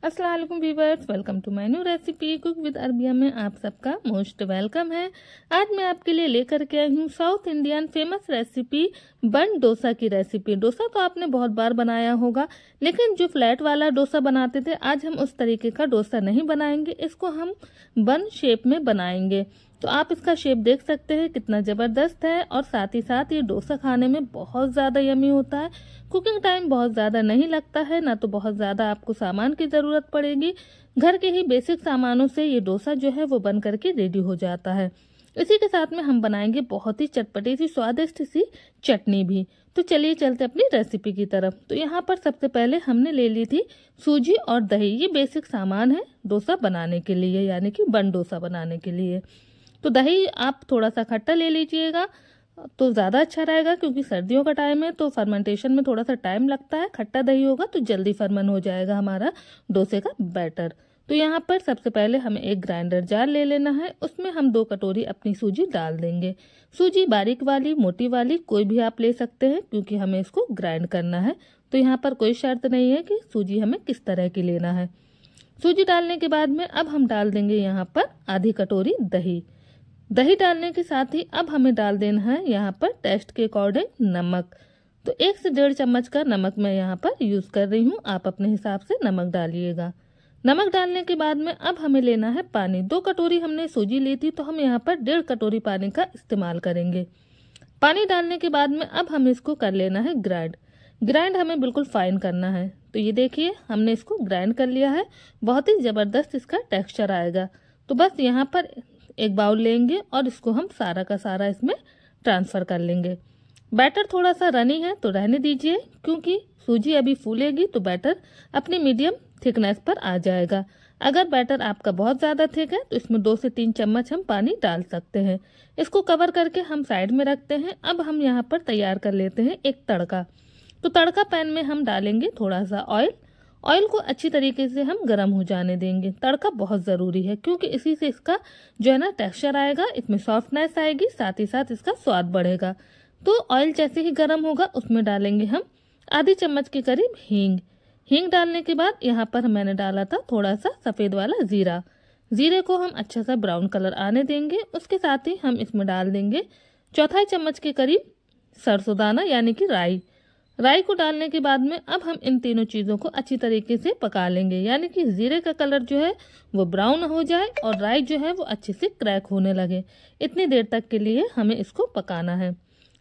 अस्सलाम वालेकुम viewers, welcome to my new recipe cook with Arabia में आप सबका मोस्ट वेलकम है। आज मैं आपके लिए लेकर के आई हूँ साउथ इंडियन फेमस रेसिपी बन डोसा की रेसिपी। डोसा तो आपने बहुत बार बनाया होगा, लेकिन जो फ्लैट वाला डोसा बनाते थे आज हम उस तरीके का डोसा नहीं बनाएंगे, इसको हम बन शेप में बनाएंगे। तो आप इसका शेप देख सकते हैं कितना ज़बरदस्त है और साथ ही साथ ये डोसा खाने में बहुत ज़्यादा यमी होता है। कुकिंग टाइम बहुत ज़्यादा नहीं लगता है, ना तो बहुत ज़्यादा आपको सामान की ज़रूरत पड़ेगी। घर के ही बेसिक सामानों से ये डोसा जो है वो बन करके रेडी हो जाता है। इसी के साथ में हम बनाएंगे बहुत ही चटपटी सी स्वादिष्ट सी चटनी भी। तो चलिए चलते अपनी रेसिपी की तरफ। तो यहाँ पर सबसे पहले हमने ले ली थी सूजी और दही। ये बेसिक सामान है डोसा बनाने के लिए, यानी कि बन डोसा बनाने के लिए। तो दही आप थोड़ा सा खट्टा ले लीजिएगा तो ज़्यादा अच्छा रहेगा, क्योंकि सर्दियों का टाइम है तो फर्मेंटेशन में थोड़ा सा टाइम लगता है। खट्टा दही होगा तो जल्दी फर्मेंट हो जाएगा हमारा डोसे का बैटर। तो यहाँ पर सबसे पहले हमें एक ग्राइंडर जार ले लेना है, उसमें हम 2 कटोरी अपनी सूजी डाल देंगे। सूजी बारीक वाली, मोटी वाली कोई भी आप ले सकते हैं, क्योंकि हमें इसको ग्राइंड करना है। तो यहाँ पर कोई शर्त नहीं है कि सूजी हमें किस तरह की लेना है। सूजी डालने के बाद में अब हम डाल देंगे यहाँ पर आधी कटोरी दही। दही डालने के साथ ही अब हमें डाल देना है यहाँ पर टेस्ट के अकॉर्डिंग नमक। तो 1 से 1.5 चम्मच का नमक मैं यहाँ पर यूज़ कर रही हूँ, आप अपने हिसाब से नमक डालिएगा। नमक डालने के बाद में अब हमें लेना है पानी। 2 कटोरी हमने सूजी ली थी तो हम यहाँ पर 1.5 कटोरी पानी का इस्तेमाल करेंगे। पानी डालने के बाद में अब हमें इसको कर लेना है ग्राइंड हमें बिल्कुल फाइन करना है। तो ये देखिए हमने इसको ग्राइंड कर लिया है, बहुत ही ज़बरदस्त इसका टेक्स्चर आएगा। तो बस यहाँ पर एक बाउल लेंगे और इसको हम सारा का सारा इसमें ट्रांसफ़र कर लेंगे। बैटर थोड़ा सा रनी है तो रहने दीजिए, क्योंकि सूजी अभी फूलेगी तो बैटर अपनी मीडियम थिकनेस पर आ जाएगा। अगर बैटर आपका बहुत ज़्यादा थिक है तो इसमें 2 से 3 चम्मच हम पानी डाल सकते हैं। इसको कवर करके हम साइड में रखते हैं। अब हम यहाँ पर तैयार कर लेते हैं एक तड़का। तो तड़का पैन में हम डालेंगे थोड़ा सा ऑयल को अच्छी तरीके से हम गर्म हो जाने देंगे। तड़का बहुत ज़रूरी है, क्योंकि इसी से इसका जो है ना टेक्सचर आएगा, इसमें सॉफ्टनेस आएगी, साथ ही साथ इसका स्वाद बढ़ेगा। तो ऑयल जैसे ही गर्म होगा उसमें डालेंगे हम आधी चम्मच के करीब हींग डालने के बाद यहाँ पर मैंने डाला था थोड़ा सा सफ़ेद वाला ज़ीरे को हम अच्छा सा ब्राउन कलर आने देंगे। उसके साथ ही हम इसमें डाल देंगे 1/4 चम्मच के करीब सरसों दाना, यानी कि राई को डालने के बाद में अब हम इन तीनों चीज़ों को अच्छी तरीके से पका लेंगे, यानी कि ज़ीरे का कलर जो है वो ब्राउन हो जाए और राई जो है वो अच्छे से क्रैक होने लगे। इतनी देर तक के लिए हमें इसको पकाना है।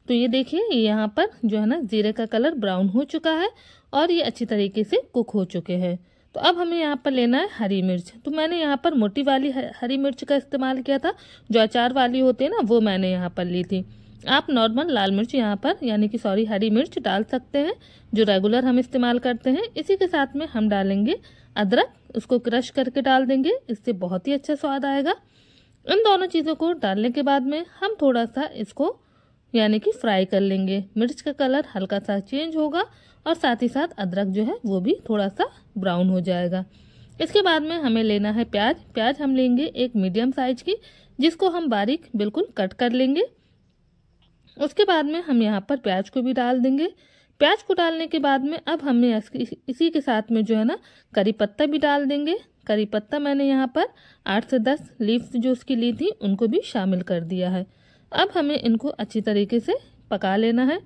तो ये देखिए यहाँ पर जो है ना ज़ीरे का कलर ब्राउन हो चुका है और ये अच्छी तरीके से कुक हो चुके हैं। तो अब हमें यहाँ पर लेना है हरी मिर्च। तो मैंने यहाँ पर मोटी वाली हरी मिर्च का इस्तेमाल किया था, जो अचार वाली होती है ना, वो मैंने यहाँ पर ली थी। आप नॉर्मल लाल मिर्च यहाँ पर यानी कि हरी मिर्च डाल सकते हैं, जो रेगुलर हम इस्तेमाल करते हैं। इसी के साथ में हम डालेंगे अदरक, उसको क्रश करके डाल देंगे, इससे बहुत ही अच्छा स्वाद आएगा। इन दोनों चीज़ों को डालने के बाद में हम थोड़ा सा इसको यानी कि फ्राई कर लेंगे। मिर्च का कलर हल्का सा चेंज होगा और साथ ही साथ अदरक जो है वो भी थोड़ा सा ब्राउन हो जाएगा। इसके बाद में हमें लेना है प्याज हम लेंगे एक मीडियम साइज की, जिसको हम बारीक बिल्कुल कट कर लेंगे। उसके बाद में हम यहाँ पर प्याज को भी डाल देंगे। प्याज को डालने के बाद में अब हमें इसी के साथ में जो है ना करी पत्ता भी डाल देंगे। करी पत्ता मैंने यहाँ पर 8 से 10 लीव्स जो उसकी ली थी उनको भी शामिल कर दिया है। अब हमें इनको अच्छी तरीके से पका लेना है।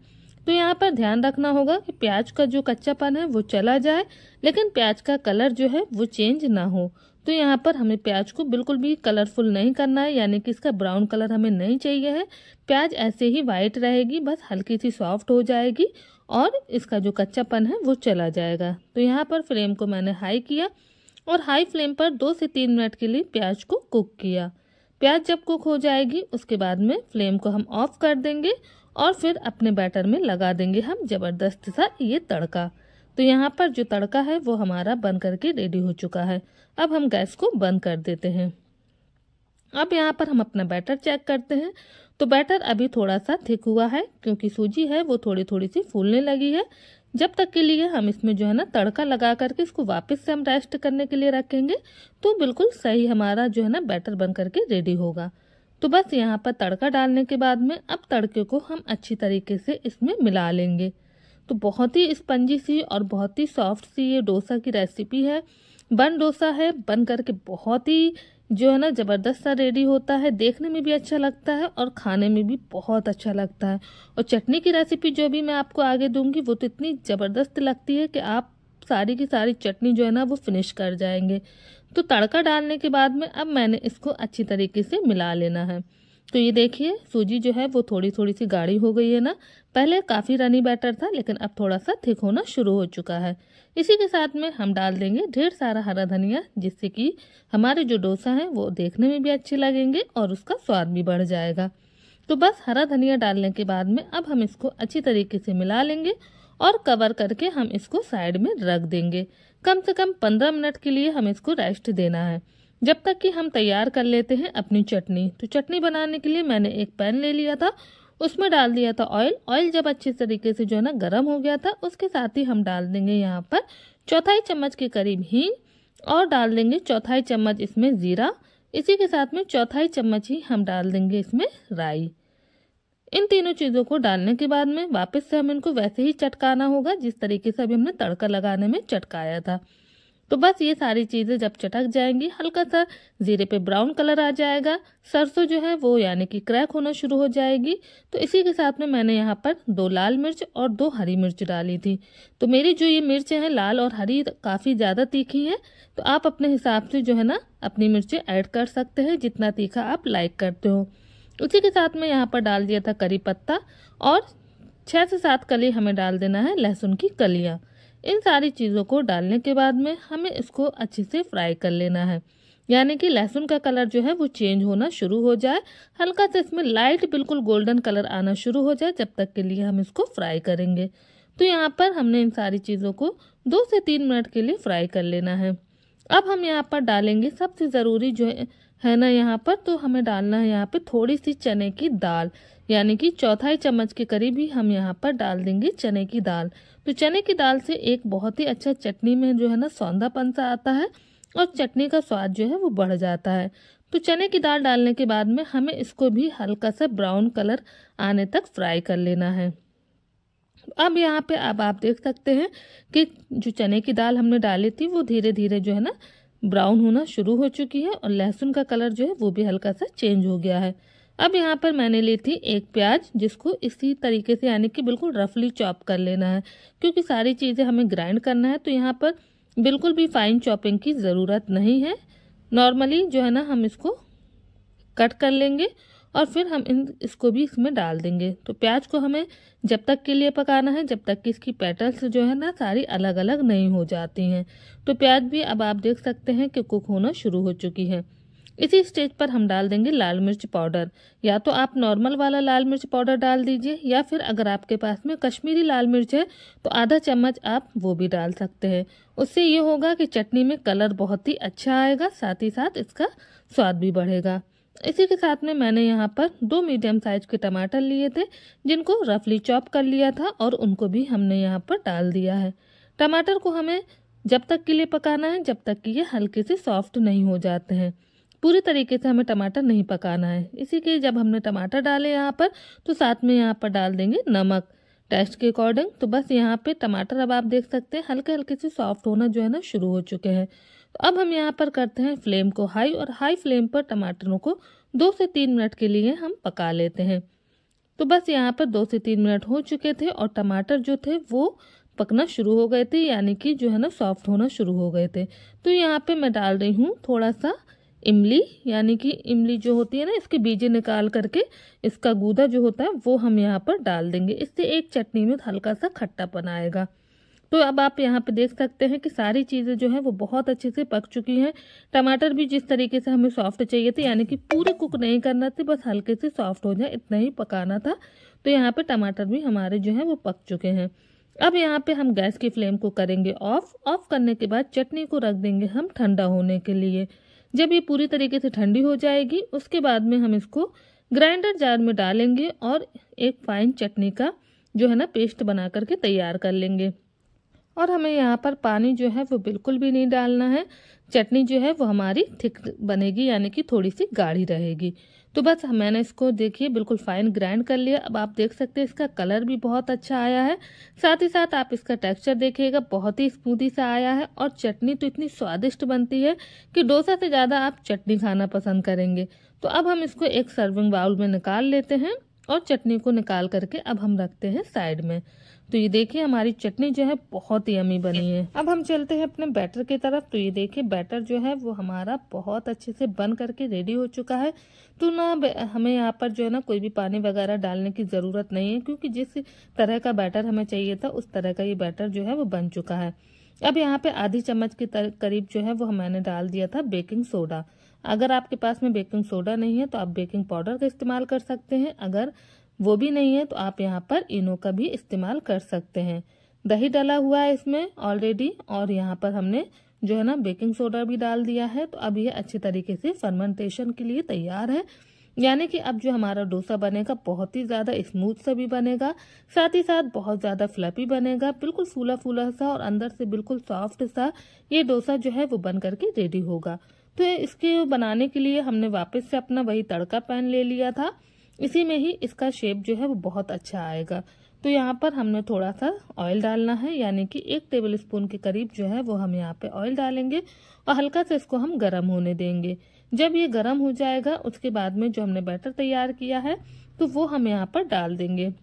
तो यहाँ पर ध्यान रखना होगा कि प्याज का जो कच्चापन है वो चला जाए, लेकिन प्याज का कलर जो है वो चेंज ना हो। तो यहाँ पर हमें प्याज को बिल्कुल भी कलरफुल नहीं करना है, यानी कि इसका ब्राउन कलर हमें नहीं चाहिए है। प्याज ऐसे ही वाइट रहेगी, बस हल्की सी सॉफ्ट हो जाएगी और इसका जो कच्चापन है वो चला जाएगा। तो यहाँ पर फ्लेम को मैंने हाई किया और हाई फ्लेम पर 2 से 3 मिनट के लिए प्याज को कुक किया। प्याज जब कुक हो जाएगी उसके बाद में फ्लेम को हम ऑफ कर देंगे और फिर अपने बैटर में लगा देंगे हम ज़बरदस्त सा ये तड़का। तो यहाँ पर जो तड़का है वो हमारा बन करके रेडी हो चुका है। अब हम गैस को बंद कर देते हैं। अब यहाँ पर हम अपना बैटर चेक करते हैं। तो बैटर अभी थोड़ा सा थिक हुआ है, क्योंकि सूजी है वो थोड़ी थोड़ी सी फूलने लगी है। जब तक के लिए हम इसमें जो है ना तड़का लगा करके इसको वापस से हम रेस्ट करने के लिए रखेंगे, तो बिल्कुल सही हमारा जो है ना बैटर बन करके रेडी होगा। तो बस यहाँ पर तड़का डालने के बाद में अब तड़के को हम अच्छी तरीके से इसमें मिला लेंगे। तो बहुत ही स्पंजी सी और बहुत ही सॉफ्ट सी ये डोसा की रेसिपी है। बन डोसा है, बन करके बहुत ही जो है ना ज़बरदस्त सा रेडी होता है, देखने में भी अच्छा लगता है और खाने में भी बहुत अच्छा लगता है। और चटनी की रेसिपी जो भी मैं आपको आगे दूंगी वो तो इतनी ज़बरदस्त लगती है कि आप सारी की सारी चटनी जो है ना वो फिनिश कर जाएंगे। तो तड़का डालने के बाद में अब मैंने इसको अच्छी तरीके से मिला लेना है। तो ये देखिए सूजी जो है वो थोड़ी थोड़ी सी गाढ़ी हो गई है ना। पहले काफ़ी रनी बैटर था लेकिन अब थोड़ा सा थिक होना शुरू हो चुका है। इसी के साथ में हम डाल देंगे ढेर सारा हरा धनिया, जिससे कि हमारे जो डोसा है वो देखने में भी अच्छे लगेंगे और उसका स्वाद भी बढ़ जाएगा। तो बस हरा धनिया डालने के बाद में अब हम इसको अच्छी तरीके से मिला लेंगे और कवर करके हम इसको साइड में रख देंगे। कम से कम 15 मिनट के लिए हम इसको रेस्ट देना है, जब तक कि हम तैयार कर लेते हैं अपनी चटनी। तो चटनी बनाने के लिए मैंने एक पैन ले लिया था, उसमें डाल दिया था ऑयल। ऑयल जब अच्छे तरीके से जो है ना गर्म हो गया था, उसके साथ ही हम डाल देंगे यहाँ पर चौथाई चम्मच के करीब हींग और डाल देंगे चौथाई चम्मच इसमें जीरा। इसी के साथ में चौथाई चम्मच ही हम डाल देंगे इसमें राई। इन तीनों चीज़ों को डालने के बाद में वापस से हम इनको वैसे ही चटकाना होगा जिस तरीके से अभी हमने तड़का लगाने में चटकाया था। तो बस ये सारी चीज़ें जब चटक जाएंगी, हल्का सा जीरे पे ब्राउन कलर आ जाएगा, सरसों जो है वो यानी कि क्रैक होना शुरू हो जाएगी। तो इसी के साथ में मैंने यहाँ पर 2 लाल मिर्च और 2 हरी मिर्च डाली थी। तो मेरी जो ये मिर्चें हैं लाल और हरी काफ़ी ज़्यादा तीखी हैं, तो आप अपने हिसाब से जो है ना अपनी मिर्चें ऐड कर सकते हैं जितना तीखा आप लाइक करते हो। उसी के साथ में यहाँ पर डाल दिया था करी पत्ता और 6 से 7 कली हमें डाल देना है लहसुन की कलियाँ। इन सारी चीज़ों को डालने के बाद में हमें इसको अच्छे से फ्राई कर लेना है, यानी कि लहसुन का कलर जो है वो चेंज होना शुरू हो जाए, हल्का सा इसमें लाइट बिल्कुल गोल्डन कलर आना शुरू हो जाए, जब तक के लिए हम इसको फ्राई करेंगे। तो यहाँ पर हमने इन सारी चीज़ों को 2 से 3 मिनट के लिए फ्राई कर लेना है। अब हम यहाँ पर डालेंगे सबसे ज़रूरी जो है ना यहाँ पर, तो हमें डालना है यहाँ पे थोड़ी सी चने की दाल, यानी कि चौथाई चम्मच के करीब ही हम यहाँ पर डाल देंगे चने की दाल। तो चने की दाल से एक बहुत ही अच्छा चटनी में जो है ना सौंधापन सा आता है और चटनी का स्वाद जो है वो बढ़ जाता है। तो चने की दाल डालने के बाद में हमें इसको भी हल्का सा ब्राउन कलर आने तक फ्राई कर लेना है। अब यहाँ पे अब आप देख सकते हैं कि जो चने की दाल हमने डाली थी वो धीरे धीरे जो है ना ब्राउन होना शुरू हो चुकी है और लहसुन का कलर जो है वो भी हल्का सा चेंज हो गया है। अब यहाँ पर मैंने ली थी एक प्याज, जिसको इसी तरीके से यानी कि बिल्कुल रफली चॉप कर लेना है, क्योंकि सारी चीज़ें हमें ग्राइंड करना है। तो यहाँ पर बिल्कुल भी फाइन चॉपिंग की ज़रूरत नहीं है, नॉर्मली जो है ना हम इसको कट कर लेंगे और फिर हम इसको भी इसमें डाल देंगे। तो प्याज को हमें जब तक के लिए पकाना है जब तक कि इसकी पेटल्स जो है ना सारी अलग अलग नहीं हो जाती हैं। तो प्याज भी अब आप देख सकते हैं कि कुक होना शुरू हो चुकी है। इसी स्टेज पर हम डाल देंगे लाल मिर्च पाउडर, या तो आप नॉर्मल वाला लाल मिर्च पाउडर डाल दीजिए, या फिर अगर आपके पास में कश्मीरी लाल मिर्च है तो आधा चम्मच आप वो भी डाल सकते हैं। उससे ये होगा कि चटनी में कलर बहुत ही अच्छा आएगा, साथ ही साथ इसका स्वाद भी बढ़ेगा। इसी के साथ में मैंने यहाँ पर 2 मीडियम साइज के टमाटर लिए थे, जिनको रफली चॉप कर लिया था और उनको भी हमने यहाँ पर डाल दिया है। टमाटर को हमें जब तक के लिए पकाना है जब तक कि ये हल्के से सॉफ्ट नहीं हो जाते हैं, पूरी तरीके से हमें टमाटर नहीं पकाना है। इसी के जब हमने टमाटर डाले यहाँ पर तो साथ में यहाँ पर डाल देंगे नमक टेस्ट के अकॉर्डिंग। तो बस यहाँ पे टमाटर अब आप देख सकते हैं हल्के हल्के से सॉफ्ट होना जो है ना शुरू हो चुके हैं। तो अब हम यहाँ पर करते हैं फ्लेम को हाई, और हाई फ्लेम पर टमाटरों को 2 से 3 मिनट के लिए हम पका लेते हैं। तो बस यहाँ पर 2 से 3 मिनट हो चुके थे और टमाटर जो थे वो पकना शुरू हो गए थे, यानी कि जो है ना सॉफ्ट होना शुरू हो गए थे। तो यहाँ पे मैं डाल रही हूँ थोड़ा सा इमली, यानी कि इमली जो होती है ना इसके बीजे निकाल करके इसका गूदा जो होता है वो हम यहाँ पर डाल देंगे। इससे एक चटनी में हल्का सा खट्टापन आएगा। तो अब आप यहाँ पे देख सकते हैं कि सारी चीज़ें जो है वो बहुत अच्छे से पक चुकी हैं। टमाटर भी जिस तरीके से हमें सॉफ्ट चाहिए थे, यानी कि पूरे कुक नहीं करना था, बस हल्के से सॉफ्ट हो जाए इतना ही पकाना था। तो यहाँ पे टमाटर भी हमारे जो है वो पक चुके हैं। अब यहाँ पे हम गैस की फ्लेम को करेंगे ऑफ करने के बाद चटनी को रख देंगे हम ठंडा होने के लिए। जब ये पूरी तरीके से ठंडी हो जाएगी उसके बाद में हम इसको ग्राइंडर जार में डालेंगे और एक फाइन चटनी का जो है ना पेस्ट बना करके तैयार कर लेंगे। और हमें यहाँ पर पानी जो है वो बिल्कुल भी नहीं डालना है। चटनी जो है वो हमारी थिक बनेगी, यानी कि थोड़ी सी गाढ़ी रहेगी। तो बस मैंने इसको देखिए बिल्कुल फाइन ग्राइंड कर लिया। अब आप देख सकते हैं इसका कलर भी बहुत अच्छा आया है, साथ ही साथ आप इसका टेक्सचर देखिएगा, बहुत ही स्मूदी सा आया है। और चटनी तो इतनी स्वादिष्ट बनती है कि डोसा से ज़्यादा आप चटनी खाना पसंद करेंगे। तो अब हम इसको एक सर्विंग बाउल में निकाल लेते हैं और चटनी को निकाल करके अब हम रखते हैं साइड में। तो ये देखिए हमारी चटनी जो है बहुत ही यम्मी बनी है। अब हम चलते हैं अपने बैटर की तरफ। तो ये देखिए बैटर जो है वो हमारा बहुत अच्छे से बन करके रेडी हो चुका है। तो ना हमें यहाँ पर जो है ना कोई भी पानी वगैरह डालने की ज़रूरत नहीं है, क्योंकि जिस तरह का बैटर हमें चाहिए था उस तरह का ये बैटर जो है वो बन चुका है। अब यहाँ पे आधी चम्मच के करीब जो है वो मैंने डाल दिया था बेकिंग सोडा। अगर आपके पास में बेकिंग सोडा नहीं है तो आप बेकिंग पाउडर का इस्तेमाल कर सकते हैं। अगर वो भी नहीं है तो आप यहाँ पर इनो का भी इस्तेमाल कर सकते हैं। दही डला हुआ है इसमें ऑलरेडी, और यहाँ पर हमने जो है ना बेकिंग सोडा भी डाल दिया है। तो अब ये अच्छे तरीके से फर्मेंटेशन के लिए तैयार है, यानी कि अब जो हमारा डोसा बनेगा बहुत ही ज़्यादा स्मूथ सा भी बनेगा, साथ ही साथ बहुत ज़्यादा फ्लफी बनेगा, बिल्कुल फूला फूला सा और अंदर से बिल्कुल सॉफ्ट सा ये डोसा जो है वो बन करके रेडी होगा। तो इसके बनाने के लिए हमने वापस से अपना वही तड़का पैन ले लिया था। इसी में ही इसका शेप जो है वो बहुत अच्छा आएगा। तो यहाँ पर हमने थोड़ा सा ऑयल डालना है, यानी कि 1 टेबल स्पून के करीब जो है वो हम यहाँ पे ऑयल डालेंगे और हल्का से इसको हम गर्म होने देंगे। जब ये गर्म हो जाएगा उसके बाद में जो हमने बैटर तैयार किया है तो वो हम यहाँ पर डाल देंगे।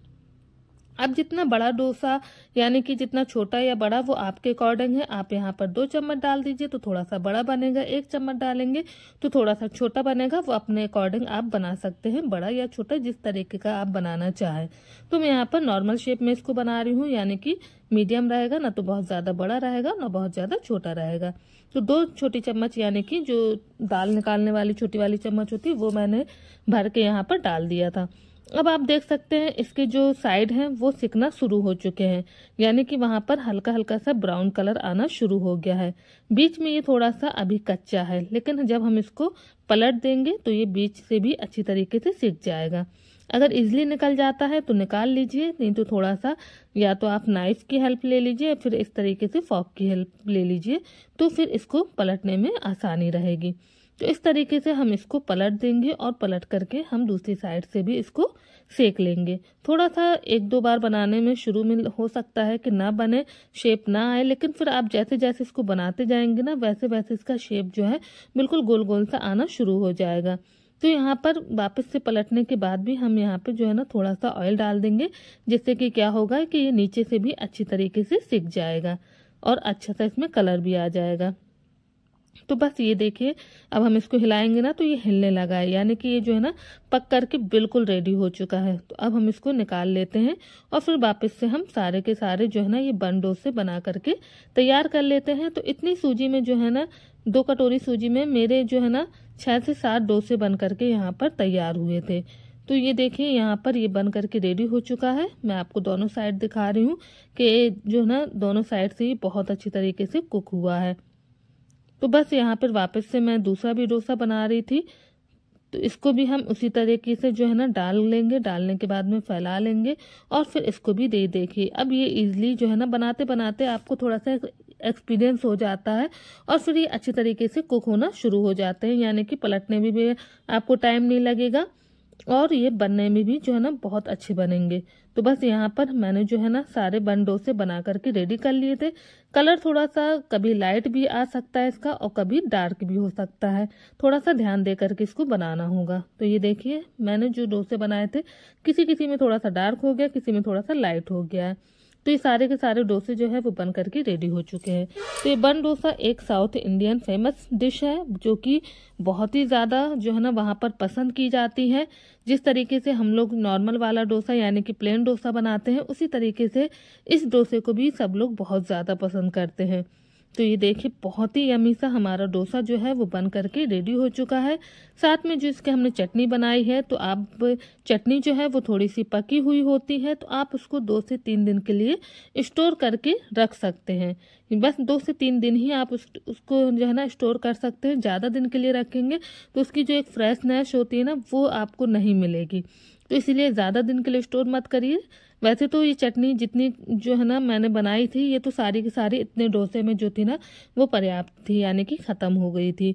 अब जितना बड़ा डोसा, यानी कि जितना छोटा या बड़ा वो आपके अकॉर्डिंग है। आप यहाँ पर 2 चम्मच डाल दीजिए तो थोड़ा सा बड़ा बनेगा, 1 चम्मच डालेंगे तो थोड़ा सा छोटा बनेगा। वो अपने अकॉर्डिंग आप बना सकते हैं, बड़ा या छोटा जिस तरीके का आप बनाना चाहें। तो मैं यहाँ पर नॉर्मल शेप में इसको बना रही हूँ, यानी कि मीडियम रहेगा, ना तो बहुत ज़्यादा बड़ा रहेगा ना बहुत ज़्यादा छोटा रहेगा। तो 2 छोटी चम्मच, यानी कि जो दाल निकालने वाली छोटी वाली चम्मच होती है वो मैंने भर के यहाँ पर डाल दिया था। अब आप देख सकते हैं इसके जो साइड हैं वो सिकना शुरू हो चुके हैं, यानी कि वहां पर हल्का हल्का सा ब्राउन कलर आना शुरू हो गया है। बीच में ये थोड़ा सा अभी कच्चा है, लेकिन जब हम इसको पलट देंगे तो ये बीच से भी अच्छी तरीके से सिक जाएगा। अगर इजीली निकल जाता है तो निकाल लीजिए, नहीं तो थोड़ा सा या तो आप नाइफ की हेल्प ले लीजिए, फिर इस तरीके से फॉर्क की हेल्प ले लीजिए, तो फिर इसको पलटने में आसानी रहेगी। तो इस तरीके से हम इसको पलट देंगे और पलट करके हम दूसरी साइड से भी इसको सेक लेंगे। थोड़ा सा 1-2 बार बनाने में शुरू में हो सकता है कि ना बने, शेप ना आए, लेकिन फिर आप जैसे जैसे इसको बनाते जाएंगे ना वैसे वैसे इसका शेप जो है बिल्कुल गोल गोल सा आना शुरू हो जाएगा। तो यहाँ पर वापस से पलटने के बाद भी हम यहाँ पे जो है ना थोड़ा सा ऑयल डाल देंगे, जिससे कि क्या होगा कि ये नीचे से भी अच्छी तरीके से सिक जाएगा और अच्छा सा इसमें कलर भी आ जाएगा। तो बस ये देखिए अब हम इसको हिलाएंगे ना तो ये हिलने लगा है, यानी कि ये जो है ना पक करके बिल्कुल रेडी हो चुका है। तो अब हम इसको निकाल लेते हैं और फिर वापस से हम सारे के सारे जो है ना ये बन डोसे बना करके तैयार कर लेते हैं। तो इतनी सूजी में जो है ना 2 कटोरी सूजी में मेरे जो है ना 6 से 7 डोसे बन करके यहाँ पर तैयार हुए थे। तो ये देखिए यहाँ पर ये बन करके रेडी हो चुका है। मैं आपको दोनों साइड दिखा रही हूँ कि जो है ना दोनों साइड से ये बहुत अच्छी तरीके से कुक हुआ है। तो बस यहाँ पर वापस से मैं दूसरा भी डोसा बना रही थी, तो इसको भी हम उसी तरीके से जो है ना डाल लेंगे। डालने के बाद में फैला लेंगे और फिर इसको भी दे देखिए। अब ये इजीली जो है ना बनाते बनाते आपको थोड़ा सा एक्सपीरियंस हो जाता है और फिर ये अच्छी तरीके से कुक होना शुरू हो जाते हैं, यानी कि पलटने में भी आपको टाइम नहीं लगेगा और ये बनने में भी जो है ना बहुत अच्छे बनेंगे। तो बस यहाँ पर मैंने जो है ना सारे बन डोसे बना करके रेडी कर लिए थे। कलर थोड़ा सा कभी लाइट भी आ सकता है इसका और कभी डार्क भी हो सकता है, थोड़ा सा ध्यान दे करके इसको बनाना होगा। तो ये देखिए मैंने जो डोसे बनाए थे किसी किसी में थोड़ा सा डार्क हो गया, किसी में थोड़ा सा लाइट हो गया है। तो ये सारे के सारे डोसे जो है वो बन करके रेडी हो चुके हैं। तो ये बन डोसा एक साउथ इंडियन फेमस डिश है जो कि बहुत ही ज़्यादा जो है ना वहाँ पर पसंद की जाती है। जिस तरीके से हम लोग नॉर्मल वाला डोसा यानी कि प्लेन डोसा बनाते हैं उसी तरीके से इस डोसे को भी सब लोग बहुत ज़्यादा पसंद करते हैं। तो ये देखिए बहुत ही यमी सा हमारा डोसा जो है वो बन करके रेडी हो चुका है। साथ में जो इसके हमने चटनी बनाई है, तो आप चटनी जो है वो थोड़ी सी पकी हुई होती है, तो आप उसको 2 से 3 दिन के लिए स्टोर करके रख सकते हैं। बस 2 से 3 दिन ही आप उसको जो है ना स्टोर कर सकते हैं। ज़्यादा दिन के लिए रखेंगे तो उसकी जो एक फ्रेशनेस होती है ना वो आपको नहीं मिलेगी। तो इसीलिए ज़्यादा दिन के लिए स्टोर मत करिए, वैसे तो ये चटनी जितनी जो है ना मैंने बनाई थी, ये तो सारी की सारी इतने डोसे में जो थी ना वो पर्याप्त थी, यानी कि ख़त्म हो गई थी।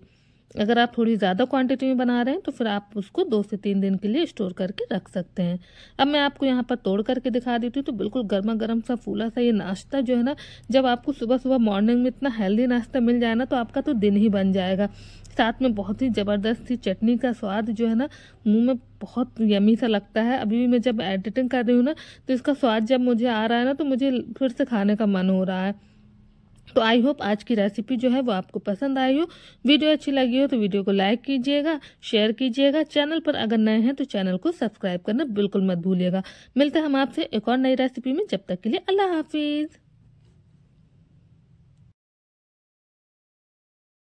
अगर आप थोड़ी ज़्यादा क्वांटिटी में बना रहे हैं तो फिर आप उसको 2 से 3 दिन के लिए स्टोर करके रख सकते हैं। अब मैं आपको यहाँ पर तोड़ करके दिखा देती हूँ। तो बिल्कुल गर्मा गर्म सा फूला सा ये नाश्ता जो है ना, जब आपको सुबह सुबह मॉर्निंग में इतना हेल्दी नाश्ता मिल जाए ना, तो आपका तो दिन ही बन जाएगा। साथ में बहुत ही ज़बरदस्त सी चटनी का स्वाद जो है ना, मुंह में बहुत यमी सा लगता है। अभी भी मैं जब एडिटिंग कर रही हूँ ना, तो इसका स्वाद जब मुझे आ रहा है ना, तो मुझे फिर से खाने का मन हो रहा है। तो आई होप आज की रेसिपी जो है वो आपको पसंद आई हो। वीडियो अच्छी लगी हो तो वीडियो को लाइक कीजिएगा, शेयर कीजिएगा। चैनल पर अगर नए हैं तो चैनल को सब्सक्राइब करना बिल्कुल मत भूलिएगा। मिलते हैं हम आपसे एक और नई रेसिपी में। जब तक के लिए अल्लाह हाफिज़।